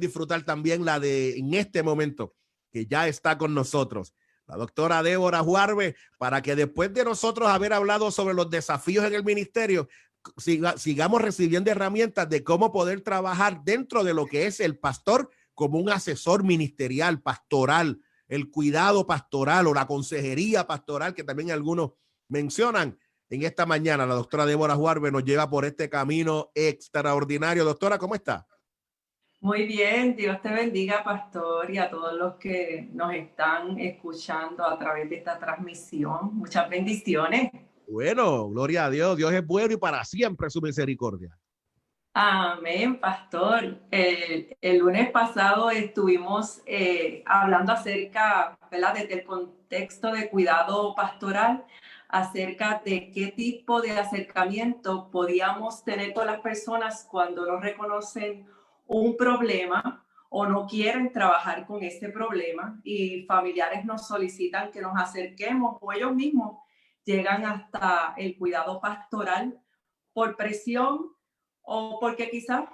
disfrutar también la de en este momento, que ya está con nosotros, la doctora Débora Juarbe, para que después de nosotros haber hablado sobre los desafíos en el ministerio, sigamos recibiendo herramientas de cómo poder trabajar dentro de lo que es el pastor como un asesor ministerial, pastoral, el cuidado pastoral o la consejería pastoral que también algunos mencionan. En esta mañana la doctora Débora Juarbe nos lleva por este camino extraordinario. Doctora, ¿cómo está? Muy bien, Dios te bendiga, pastor, y a todos los que nos están escuchando a través de esta transmisión. Muchas bendiciones. Bueno, gloria a Dios. Dios es bueno y para siempre su misericordia. Amén, pastor. El lunes pasado estuvimos hablando acerca, ¿verdad?, desde el contexto de cuidado pastoral, acerca de qué tipo de acercamiento podíamos tener con las personas cuando no reconocen un problema o no quieren trabajar con ese problema y familiares nos solicitan que nos acerquemos o ellos mismos llegan hasta el cuidado pastoral por presión o porque quizás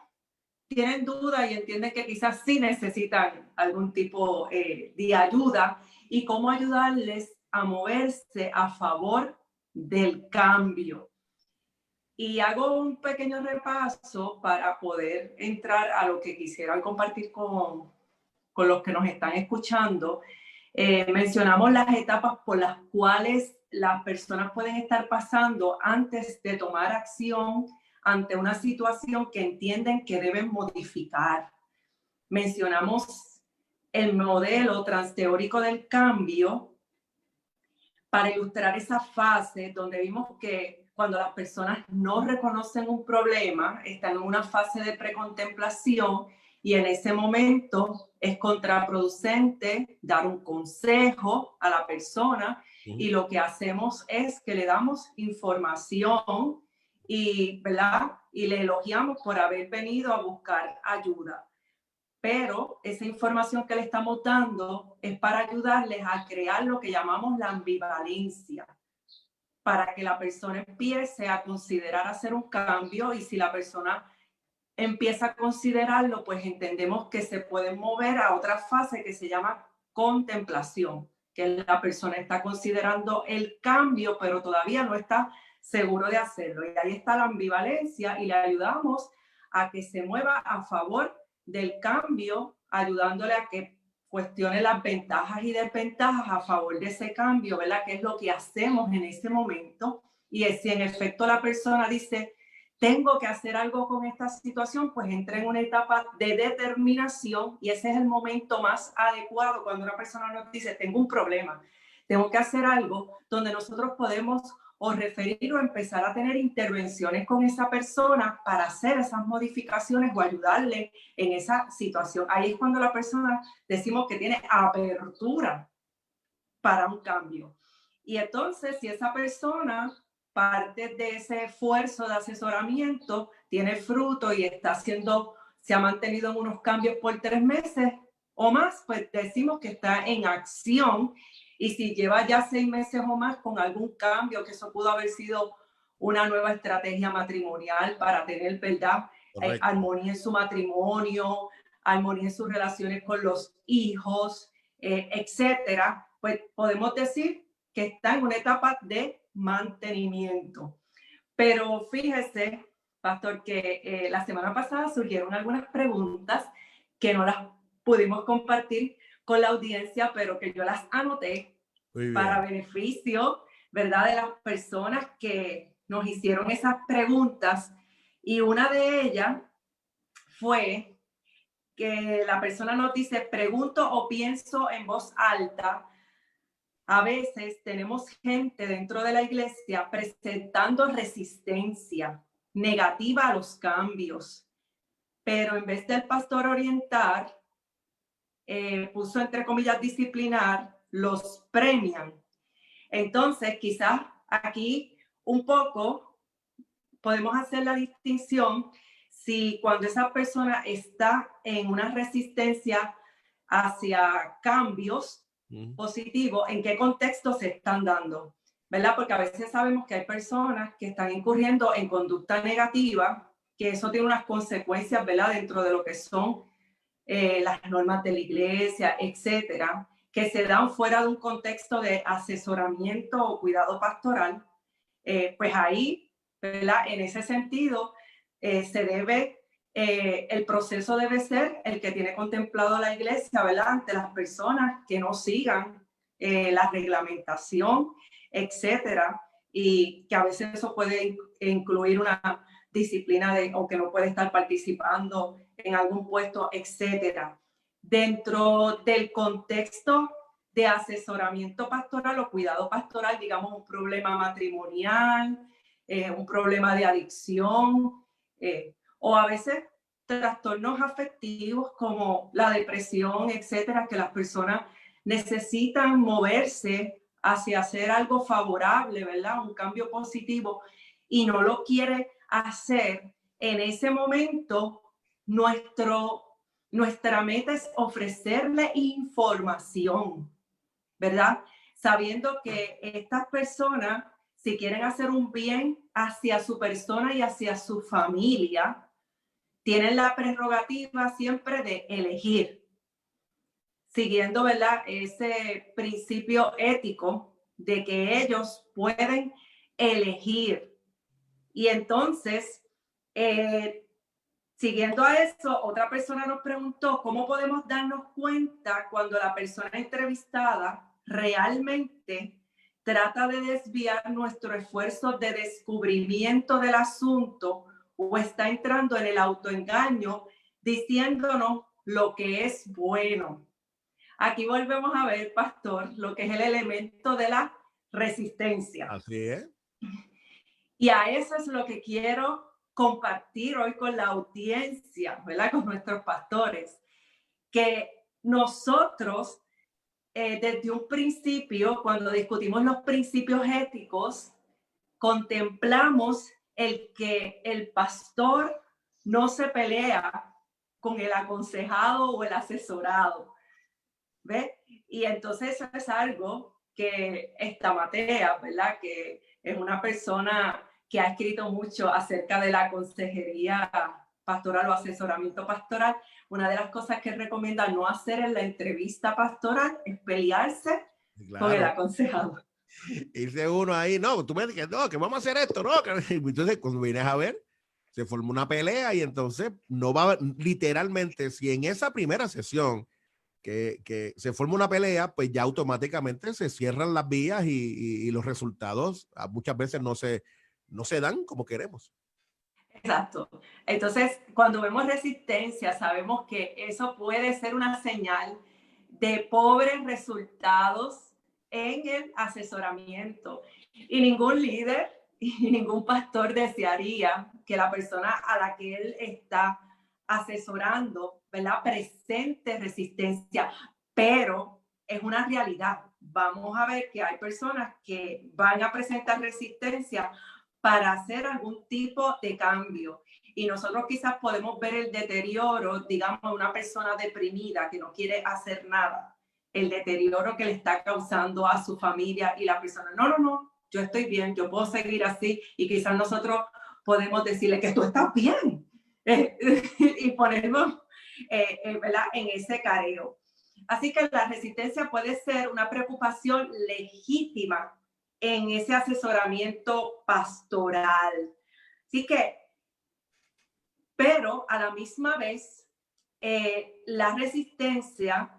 tienen duda y entienden que quizás sí necesitan algún tipo de ayuda y cómo ayudarles a moverse a favor del cambio. Y hago un pequeño repaso para poder entrar a lo que quisiera compartir con los que nos están escuchando. Mencionamos las etapas por las cuales las personas pueden estar pasando antes de tomar acción ante una situación que entienden que deben modificar. Mencionamos el modelo transteórico del cambio para ilustrar esa fase donde vimos que cuando las personas no reconocen un problema, están en una fase de precontemplación y en ese momento es contraproducente dar un consejo a la persona y lo que hacemos es que le damos información y, ¿verdad?, y le elogiamos por haber venido a buscar ayuda. Pero esa información que le estamos dando es para ayudarles a crear lo que llamamos la ambivalencia, para que la persona empiece a considerar hacer un cambio y si la persona empieza a considerarlo, pues entendemos que se pueden mover a otra fase que se llama contemplación, que la persona está considerando el cambio, pero todavía no está seguro de hacerlo. Y ahí está la ambivalencia y le ayudamos a que se mueva a favor del cambio, ayudándole a que cuestione las ventajas y desventajas a favor de ese cambio, ¿verdad? ¿Qué es lo que hacemos en ese momento? Y si en efecto la persona dice, tengo que hacer algo con esta situación, pues entra en una etapa de determinación y ese es el momento más adecuado cuando una persona nos dice, tengo un problema, tengo que hacer algo, donde nosotros podemos o referir o empezar a tener intervenciones con esa persona para hacer esas modificaciones o ayudarle en esa situación. Ahí es cuando la persona decimos que tiene apertura para un cambio. Y entonces, si esa persona parte de ese esfuerzo de asesoramiento tiene fruto y está haciendo, se ha mantenido en unos cambios por 3 meses o más, pues decimos que está en acción. Y si lleva ya 6 meses o más con algún cambio, que eso pudo haber sido una nueva estrategia matrimonial para tener, ¿verdad?, armonía en su matrimonio, armonía en sus relaciones con los hijos, etcétera, pues podemos decir que está en una etapa de mantenimiento. Pero fíjese, pastor, que la semana pasada surgieron algunas preguntas que no las pudimos compartir con la audiencia, pero que yo las anoté para beneficio, ¿verdad?, de las personas que nos hicieron esas preguntas. Y una de ellas fue que la persona nos dice, pregunto o pienso en voz alta. A veces tenemos gente dentro de la iglesia presentando resistencia negativa a los cambios, pero en vez del pastor orientar, puso entre comillas disciplinar, los premian. Entonces, quizás aquí un poco podemos hacer la distinción si cuando esa persona está en una resistencia hacia cambios positivos, en qué contexto se están dando, ¿verdad? Porque a veces sabemos que hay personas que están incurriendo en conducta negativa, que eso tiene unas consecuencias, ¿verdad?, dentro de lo que son las normas de la iglesia, etcétera, que se dan fuera de un contexto de asesoramiento o cuidado pastoral, pues ahí, ¿verdad? En ese sentido, el proceso debe ser el que tiene contemplado la iglesia, ¿verdad? Ante las personas que no sigan la reglamentación, etcétera, y que a veces eso puede incluir una disciplina o que no puede estar participando en algún puesto, etcétera. Dentro del contexto de asesoramiento pastoral o cuidado pastoral, digamos un problema matrimonial, un problema de adicción, o a veces trastornos afectivos como la depresión, etcétera, que las personas necesitan moverse hacia hacer algo favorable, ¿verdad? Un cambio positivo y no lo quiere hacer. En ese momento, nuestra meta es ofrecerle información, ¿verdad? Sabiendo que estas personas, si quieren hacer un bien hacia su persona y hacia su familia, tienen la prerrogativa siempre de elegir, siguiendo, ¿verdad?, ese principio ético de que ellos pueden elegir. Y entonces, siguiendo a eso, otra persona nos preguntó cómo podemos darnos cuenta cuando la persona entrevistada realmente trata de desviar nuestro esfuerzo de descubrimiento del asunto o está entrando en el autoengaño diciéndonos lo que es bueno. Aquí volvemos a ver, pastor, lo que es el elemento de la resistencia. Así es. Y a eso es lo que quiero compartir hoy con la audiencia, ¿verdad? Con nuestros pastores, que nosotros desde un principio, cuando discutimos los principios éticos, contemplamos el que el pastor no se pelea con el aconsejado o el asesorado, ¿ves? Y entonces eso es algo que Estamatea, ¿verdad? Que es una persona que ha escrito mucho acerca de la consejería pastoral o asesoramiento pastoral. Una de las cosas que recomienda no hacer en la entrevista pastoral es pelearse con el aconsejado. Dice uno ahí, no, tú me dices, no, que vamos a hacer esto, no. Entonces, cuando vienes a ver, se forma una pelea y entonces no va a haber, literalmente, si en esa primera sesión que se forma una pelea, pues ya automáticamente se cierran las vías y los resultados muchas veces no se dan como queremos. Exacto. Entonces, cuando vemos resistencia, sabemos que eso puede ser una señal de pobres resultados en el asesoramiento. Y ningún líder y ningún pastor desearía que la persona a la que él está asesorando, ¿verdad?, presente resistencia, pero es una realidad. Vamos a ver que hay personas que van a presentar resistencia para hacer algún tipo de cambio. Y nosotros quizás podemos ver el deterioro, digamos, de una persona deprimida que no quiere hacer nada, el deterioro que le está causando a su familia y la persona, no, yo estoy bien, yo puedo seguir así, y quizás nosotros podemos decirle que tú estás bien y ponernos ¿verdad?, en ese careo. Así que la resistencia puede ser una preocupación legítima en ese asesoramiento pastoral. Así que, pero a la misma vez, la resistencia,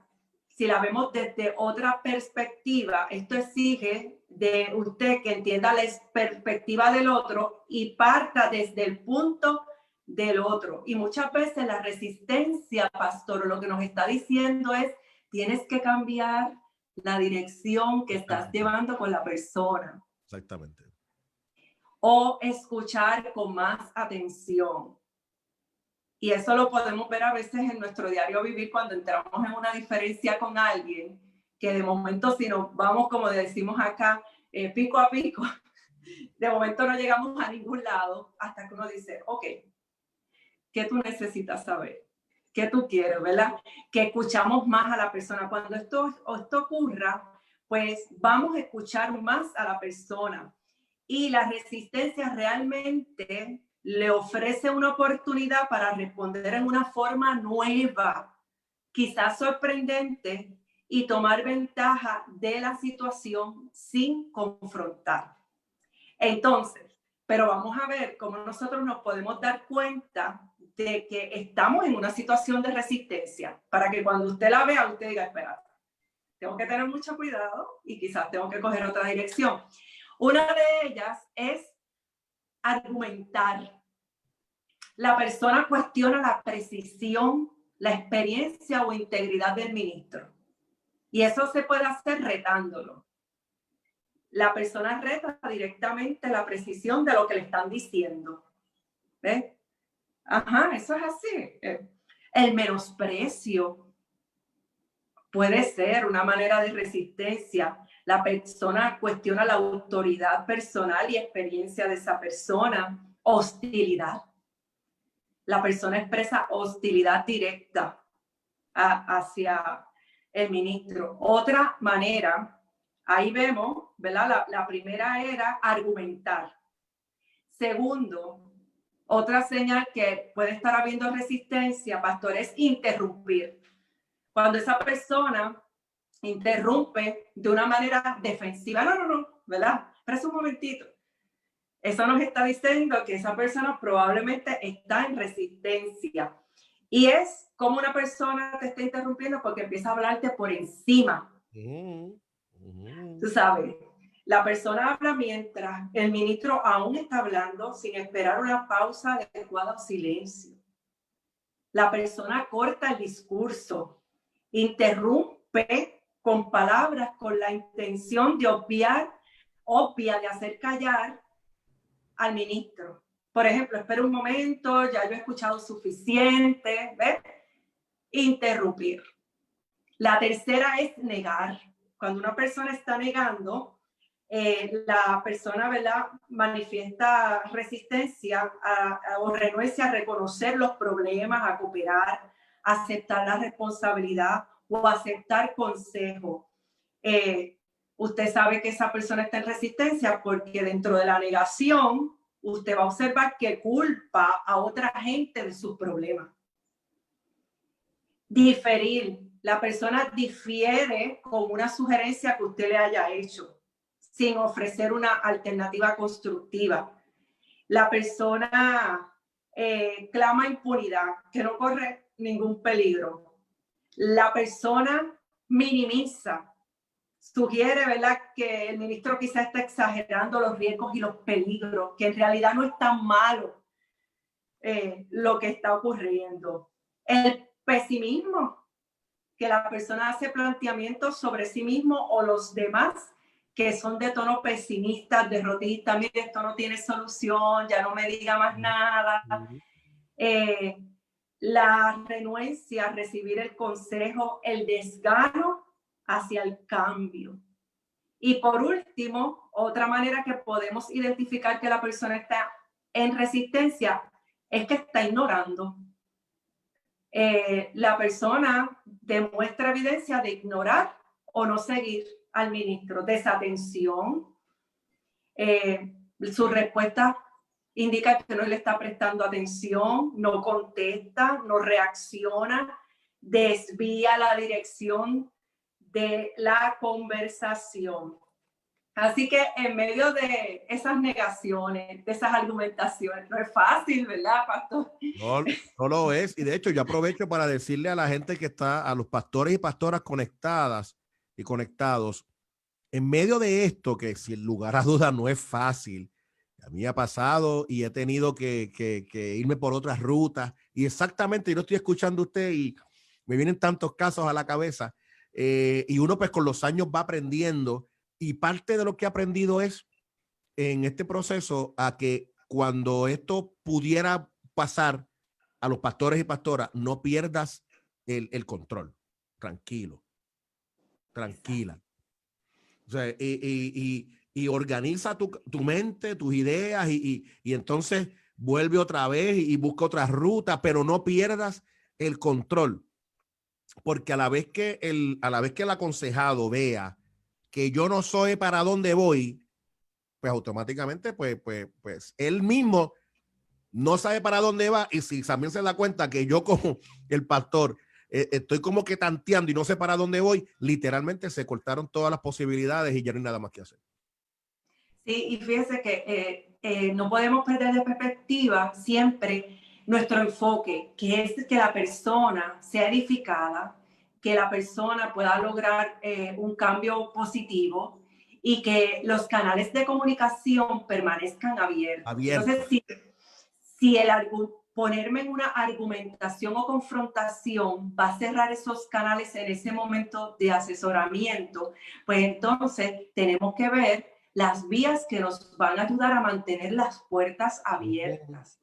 si la vemos desde otra perspectiva, esto exige de usted que entienda la perspectiva del otro y parta desde el punto del otro. Y muchas veces la resistencia, pastor, lo que nos está diciendo es, tienes que cambiar la dirección que estás llevando con la persona. Exactamente. O escuchar con más atención. Y eso lo podemos ver a veces en nuestro diario vivir cuando entramos en una diferencia con alguien, que de momento si nos vamos, como decimos acá, pico a pico, de momento no llegamos a ningún lado hasta que uno dice, ok, ¿qué tú necesitas saber? ¿Qué tú quieres, verdad? Que escuchamos más a la persona. Cuando esto ocurra, pues vamos a escuchar más a la persona. Y la resistencia realmente le ofrece una oportunidad para responder en una forma nueva, quizás sorprendente, y tomar ventaja de la situación sin confrontar. Entonces, pero vamos a ver cómo nosotros nos podemos dar cuenta de que estamos en una situación de resistencia, para que cuando usted la vea, usted diga, espera, tengo que tener mucho cuidado y quizás tengo que coger otra dirección. Una de ellas es argumentar. La persona cuestiona la precisión, la experiencia o integridad del ministro. Y eso se puede hacer retándolo. La persona reta directamente la precisión de lo que le están diciendo. ¿Ves? Ajá, eso es así. El menosprecio puede ser una manera de resistencia. La persona cuestiona la autoridad personal y experiencia de esa persona. Hostilidad. La persona expresa hostilidad directa hacia el ministro. Otra manera, ahí vemos, ¿verdad? La primera era argumentar. Segundo, otra señal que puede estar habiendo resistencia, pastor, es interrumpir. Cuando esa persona interrumpe de una manera defensiva, no, ¿verdad? Pero es un momentito. Eso nos está diciendo que esa persona probablemente está en resistencia. Y es como una persona te está interrumpiendo porque empieza a hablarte por encima. Tú sabes, la persona habla mientras el ministro aún está hablando sin esperar una pausa adecuada o silencio. La persona corta el discurso, interrumpe con palabras con la intención de obvia de hacer callar al ministro. Por ejemplo, espera un momento, ya yo he escuchado suficiente, ¿ves? Interrumpir. La tercera es negar. Cuando una persona está negando, la persona, ¿verdad?, manifiesta resistencia o renuencia a reconocer los problemas, a cooperar, a aceptar la responsabilidad o a aceptar consejo. Usted sabe que esa persona está en resistencia porque dentro de la negación usted va a observar que culpa a otra gente de sus problemas. Diferir. La persona difiere con una sugerencia que usted le haya hecho sin ofrecer una alternativa constructiva. La persona clama impunidad, que no corre ningún peligro. La persona minimiza, sugiere, ¿verdad?, que el ministro quizá está exagerando los riesgos y los peligros, que en realidad no es tan malo lo que está ocurriendo. El pesimismo, que la persona hace planteamientos sobre sí mismo o los demás que son de tono pesimista, derrotista. Mire, esto no tiene solución, ya no me diga más nada. La renuencia a recibir el consejo, el desgano hacia el cambio. Y por último, otra manera que podemos identificar que la persona está en resistencia es que está ignorando. La persona demuestra evidencia de ignorar o no seguir al ministro, desatención. Su respuesta indica que no le está prestando atención, no contesta, no reacciona, desvía la dirección de la conversación. Así que en medio de esas negaciones, de esas argumentaciones, no es fácil, ¿verdad, pastor? No lo es. Y de hecho, yo aprovecho para decirle a la gente que está, a los pastores y pastoras conectadas y conectados, en medio de esto, que sin lugar a duda no es fácil, a mí ha pasado y he tenido que irme por otras rutas. Y exactamente, yo lo estoy escuchando a usted y me vienen tantos casos a la cabeza. Y uno pues con los años va aprendiendo. Y parte de lo que he aprendido es en este proceso a que cuando esto pudiera pasar a los pastores y pastoras, no pierdas el control. Tranquilo, tranquila. O sea, y organiza tu mente, tus ideas y entonces vuelve otra vez y busca otra ruta, pero no pierdas el control. Porque a la vez que el aconsejado vea que yo no soy para dónde voy, pues automáticamente pues él mismo no sabe para dónde va, y si también se da cuenta que yo como el pastor estoy como que tanteando y no sé para dónde voy, literalmente se cortaron todas las posibilidades y ya no hay nada más que hacer. Sí, y fíjese que no podemos perder de perspectiva siempre nuestro enfoque, que es que la persona sea edificada, que la persona pueda lograr un cambio positivo y que los canales de comunicación permanezcan abiertos. Entonces, Abiertos. si ponerme en una argumentación o confrontación va a cerrar esos canales en ese momento de asesoramiento, pues entonces tenemos que ver las vías que nos van a ayudar a mantener las puertas abiertas.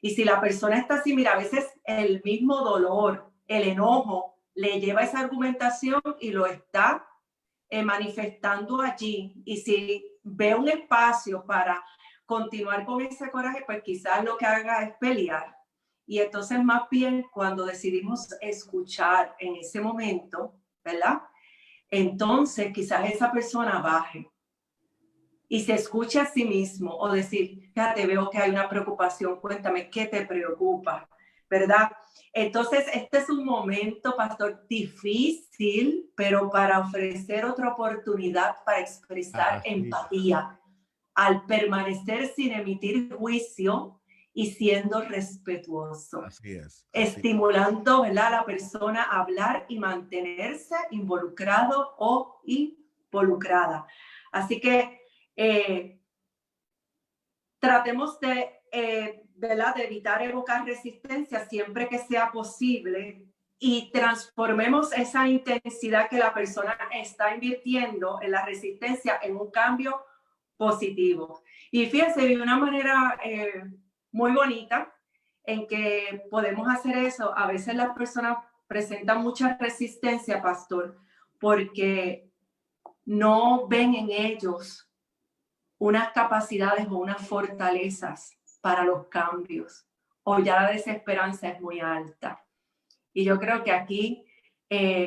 Y si la persona está así, mira, a veces el mismo dolor, el enojo, le lleva a esa argumentación y lo está manifestando allí. Y si ve un espacio para continuar con ese coraje, pues quizás lo que haga es pelear. Y entonces más bien cuando decidimos escuchar en ese momento, ¿verdad? Entonces quizás esa persona baje y se escuche a sí mismo o decir, fíjate, veo que hay una preocupación, cuéntame qué te preocupa, ¿verdad? Entonces, este es un momento, pastor, difícil, pero para ofrecer otra oportunidad para expresar empatía, al permanecer sin emitir juicio y siendo respetuoso. Así es. Estimulando, ¿verdad?, a la persona a hablar y mantenerse involucrado o involucrada. Así que tratemos ¿verdad?, de evitar evocar resistencia siempre que sea posible y transformemos esa intensidad que la persona está invirtiendo en la resistencia en un cambio positivo. Y fíjense, de una manera muy bonita en que podemos hacer eso. A veces las personas presentan mucha resistencia, pastor, porque no ven en ellos unas capacidades o unas fortalezas para los cambios, o ya la desesperanza es muy alta. Y yo creo que aquí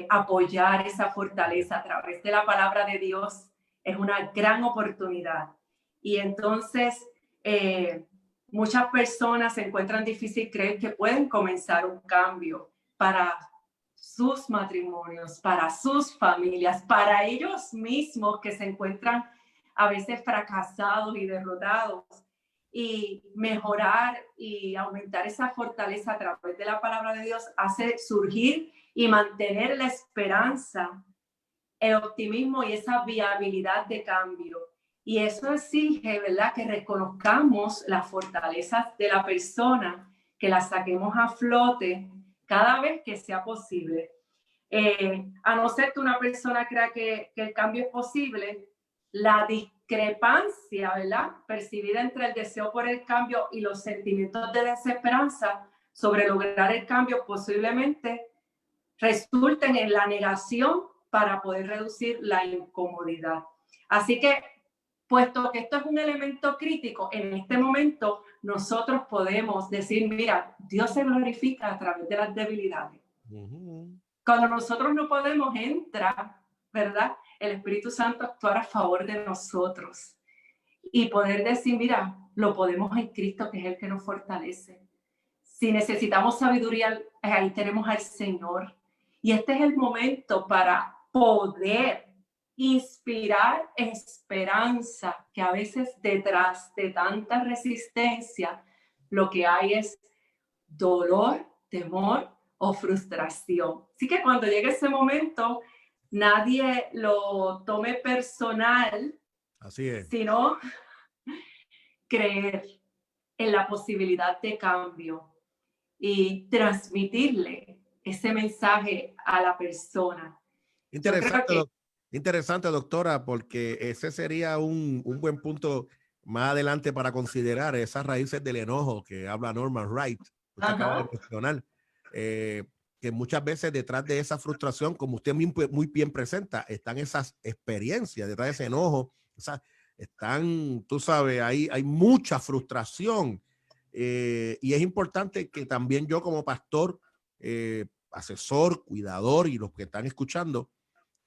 apoyar esa fortaleza a través de la palabra de Dios es una gran oportunidad. Y entonces muchas personas se encuentran difícil creer que pueden comenzar un cambio para sus matrimonios, para sus familias, para ellos mismos que se encuentran a veces fracasados y derrotados, y mejorar y aumentar esa fortaleza a través de la palabra de Dios hace surgir y mantener la esperanza, el optimismo y esa viabilidad de cambio. Y eso exige, ¿verdad?, que reconozcamos las fortalezas de la persona, que las saquemos a flote cada vez que sea posible. A no ser que una persona crea que el cambio es posible, la discrepancia, ¿verdad?, percibida entre el deseo por el cambio y los sentimientos de desesperanza sobre lograr el cambio posiblemente resulten en la negación para poder reducir la incomodidad. Así que, puesto que esto es un elemento crítico, en este momento nosotros podemos decir, mira, Dios se glorifica a través de las debilidades. Cuando nosotros no podemos, entra, ¿verdad?, el Espíritu Santo a actuar a favor de nosotros y poder decir, mira, lo podemos en Cristo, que es el que nos fortalece. Si necesitamos sabiduría, ahí tenemos al Señor. Y este es el momento para poder inspirar esperanza, que a veces detrás de tanta resistencia lo que hay es dolor, temor o frustración. Así que cuando llegue ese momento, nadie lo tome personal. Así es. Sino creer en la posibilidad de cambio y transmitirle ese mensaje a la persona. Interesante, doctora, porque ese sería un buen punto más adelante para considerar esas raíces del enojo que habla Norman Wright. Usted acaba de mencionar que muchas veces detrás de esa frustración, como usted muy bien presenta, están esas experiencias, detrás de ese enojo, están, tú sabes, hay mucha frustración. Y es importante que también yo como pastor, asesor, cuidador y los que están escuchando,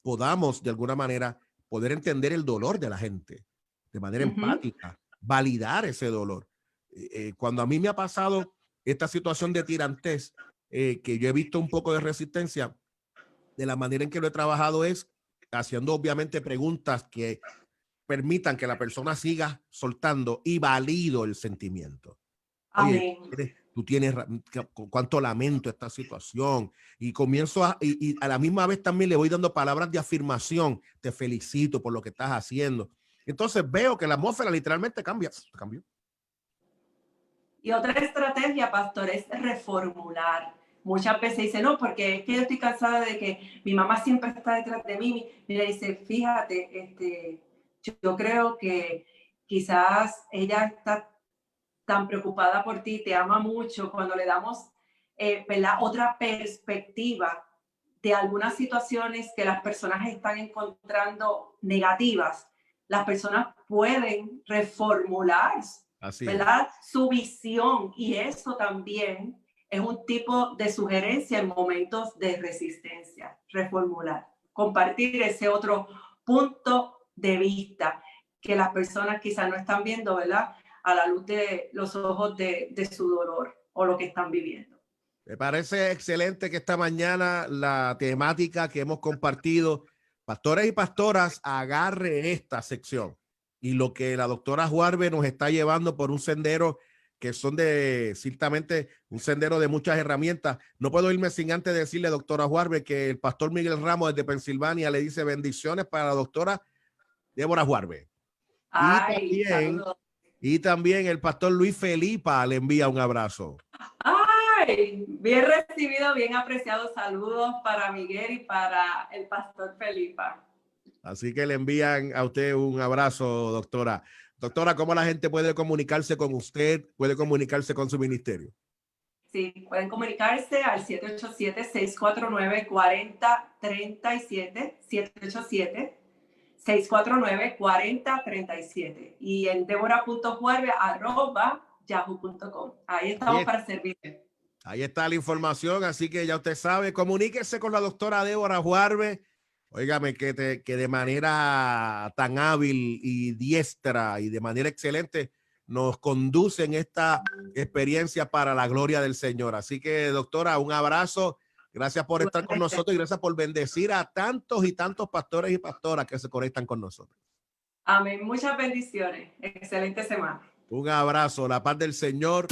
podamos de alguna manera poder entender el dolor de la gente de manera empática, validar ese dolor. Cuando a mí me ha pasado esta situación de tirantez, que yo he visto un poco de resistencia, de la manera en que lo he trabajado es haciendo obviamente preguntas que permitan que la persona siga soltando y valido el sentimiento. Oye, Amén. tú tienes cuánto lamento esta situación y comienzo y a la misma vez también le voy dando palabras de afirmación. Te felicito por lo que estás haciendo. Entonces veo que la atmósfera literalmente cambia. Cambió. Y otra estrategia, pastor, es reformular. Muchas veces dice, no, porque es que yo estoy cansada de que mi mamá siempre está detrás de mí. Y le dice, fíjate, yo creo que quizás ella está tan preocupada por ti, te ama mucho. Cuando le damos ¿verdad? Otra perspectiva de algunas situaciones que las personas están encontrando negativas, las personas pueden reformular, Así es. ¿verdad? Su visión, y eso también es un tipo de sugerencia en momentos de resistencia, reformular, compartir ese otro punto de vista que las personas quizás no están viendo, ¿verdad? A la luz de los ojos de su dolor o lo que están viviendo. Me parece excelente que esta mañana la temática que hemos compartido, pastores y pastoras, agarre esta sección y lo que la doctora Juarbe nos está llevando por un sendero que son ciertamente un sendero de muchas herramientas. No puedo irme sin antes decirle, doctora Juarbe, que el pastor Miguel Ramos desde Pensilvania le dice bendiciones para la doctora Débora Juarbe. Ay, saludos. Y también el pastor Luis Felipa le envía un abrazo. Ay, bien recibido, bien apreciado. Saludos para Miguel y para el pastor Felipa. Así que le envían a usted un abrazo, doctora. Doctora, ¿cómo la gente puede comunicarse con usted? ¿Puede comunicarse con su ministerio? Sí, pueden comunicarse al 787-649-4037, 787-649-4037 y en deborah.juarbe@yahoo.com. Ahí estamos para servirle. Ahí está la información, así que ya usted sabe, comuníquese con la doctora Débora Juarbe. Óigame, que de manera tan hábil y diestra y de manera excelente nos conduce en esta experiencia para la gloria del Señor. Así que, doctora, un abrazo. Gracias por estar con nosotros y gracias por bendecir a tantos y tantos pastores y pastoras que se conectan con nosotros. Amén. Muchas bendiciones. Excelente semana. Un abrazo. La paz del Señor.